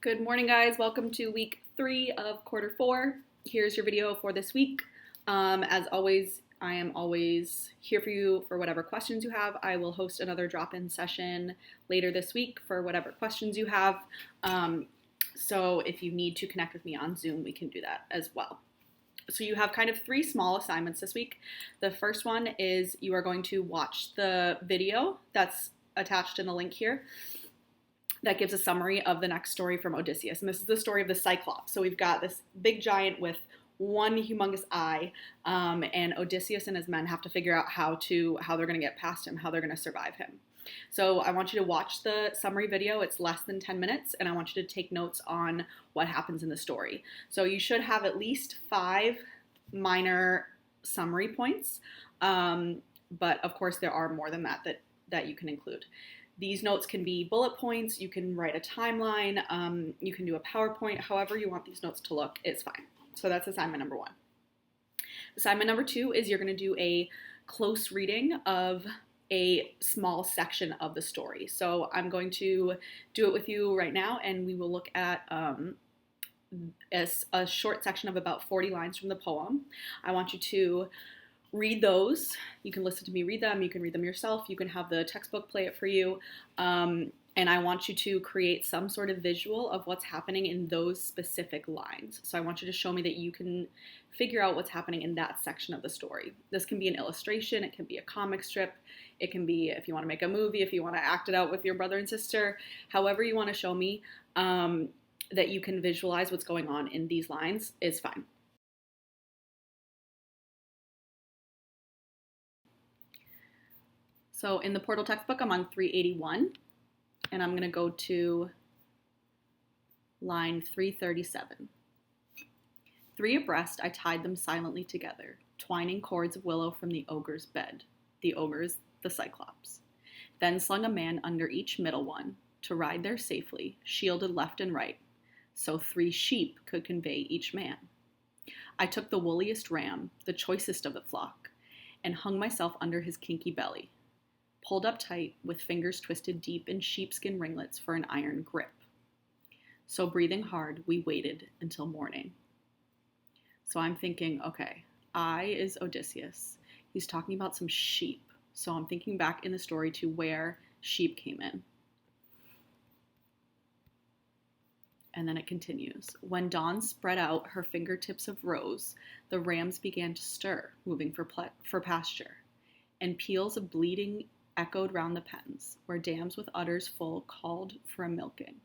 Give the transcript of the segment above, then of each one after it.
Good morning, guys. Welcome to week 3 of quarter 4. Here's your video for this week. As always, I am always here for you for whatever questions you have. I will host another drop-in session later this week for whatever questions you have. So if you need to connect with me on Zoom, we can do that as well. So you have kind of 3 small assignments this week. The first one is you are going to watch the video that's attached in the link here that gives a summary of the next story from Odysseus. And this is the story of the Cyclops. So we've got this big giant with one humongous eye, and Odysseus and his men have to figure out how they're going to get past him, how they're going to survive him. So I want you to watch the summary video. It's less than 10 minutes, and I want you to take notes on what happens in the story. So you should have at least 5 minor summary points, but of course there are more than that you can include. These notes can be bullet points, you can write a timeline, you can do a PowerPoint, however you want these notes to look, it's fine. So that's assignment number 1. Assignment number 2 is you're going to do a close reading of a small section of the story. So I'm going to do it with you right now, and we will look at a short section of about 40 lines from the poem. I want you to read those. You can listen to me read them. You can read them yourself. You can have the textbook play it for you. And I want you to create some sort of visual of what's happening in those specific lines. So I want you to show me that you can figure out what's happening in that section of the story. This can be an illustration. It can be a comic strip. It can be if you want to make a movie, if you want to act it out with your brother and sister, however you want to show me that you can visualize what's going on in these lines is fine. So in the Portal textbook, I'm on 381, and I'm going to go to line 337. 3 abreast, I tied them silently together, twining cords of willow from the ogre's bed. The ogre is the Cyclops. Then slung a man under each middle one, to ride there safely, shielded left and right, so 3 sheep could convey each man. I took the woolliest ram, the choicest of the flock, and hung myself under his kinky belly, pulled up tight with fingers twisted deep in sheepskin ringlets for an iron grip. So breathing hard, we waited until morning. So I'm thinking, okay, I is Odysseus. He's talking about some sheep. So I'm thinking back in the story to where sheep came in. And then it continues. When dawn spread out her fingertips of rose, the rams began to stir, moving for pasture, and peals of bleating echoed round the pens, where dams with udders full called for a milking.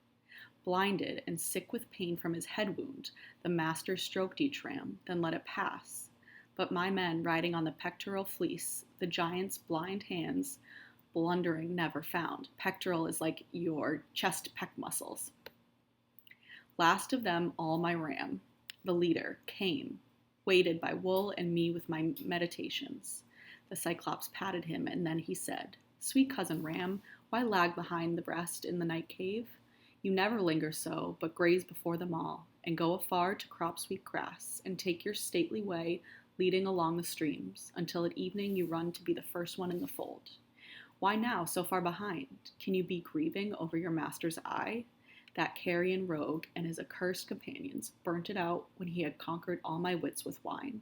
Blinded and sick with pain from his head wound, the master stroked each ram, then let it pass. But my men, riding on the pectoral fleece, the giant's blind hands, blundering never found. Pectoral is like your chest pec muscles. Last of them all my ram, the leader, came, weighted by wool and me with my meditations. The Cyclops patted him, and then he said, Sweet cousin Ram, why lag behind the breast in the night cave? You never linger so, but graze before them all, and go afar to crop sweet grass, and take your stately way, leading along the streams, until at evening you run to be the first one in the fold. Why now so far behind? Can you be grieving over your master's eye? That carrion rogue and his accursed companions burnt it out when he had conquered all my wits with wine.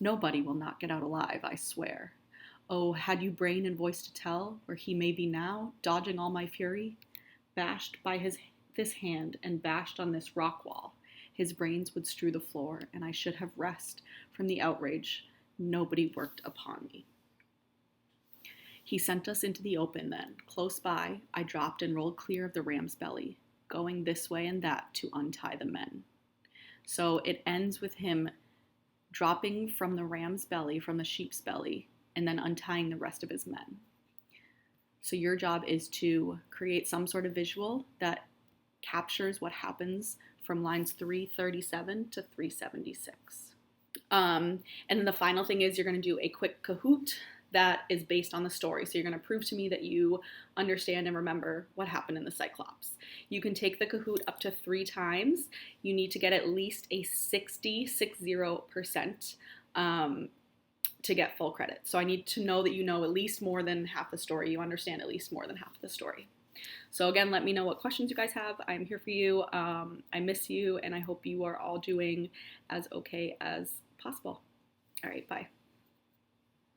Nobody will not get out alive, I swear. Oh, had you brain and voice to tell where he may be now, dodging all my fury? Bashed by this hand and bashed on this rock wall, his brains would strew the floor, and I should have rest from the outrage nobody worked upon me. He sent us into the open then. Close by, I dropped and rolled clear of the ram's belly, going this way and that to untie the men. So it ends with him dropping from the ram's belly, from the sheep's belly, and then untying the rest of his men. So your job is to create some sort of visual that captures what happens from lines 337 to 376. And then the final thing is you're going to do a quick Kahoot that is based on the story. So you're going to prove to me that you understand and remember what happened in the Cyclops. You can take the Kahoot up to 3 times. You need to get at least a 60% to get full credit. So I need to know that you know at least more than half the story. You understand at least more than half the story. So again, let me know what questions you guys have. I'm here for you. I miss you, and I hope you are all doing as okay as possible. All right, bye.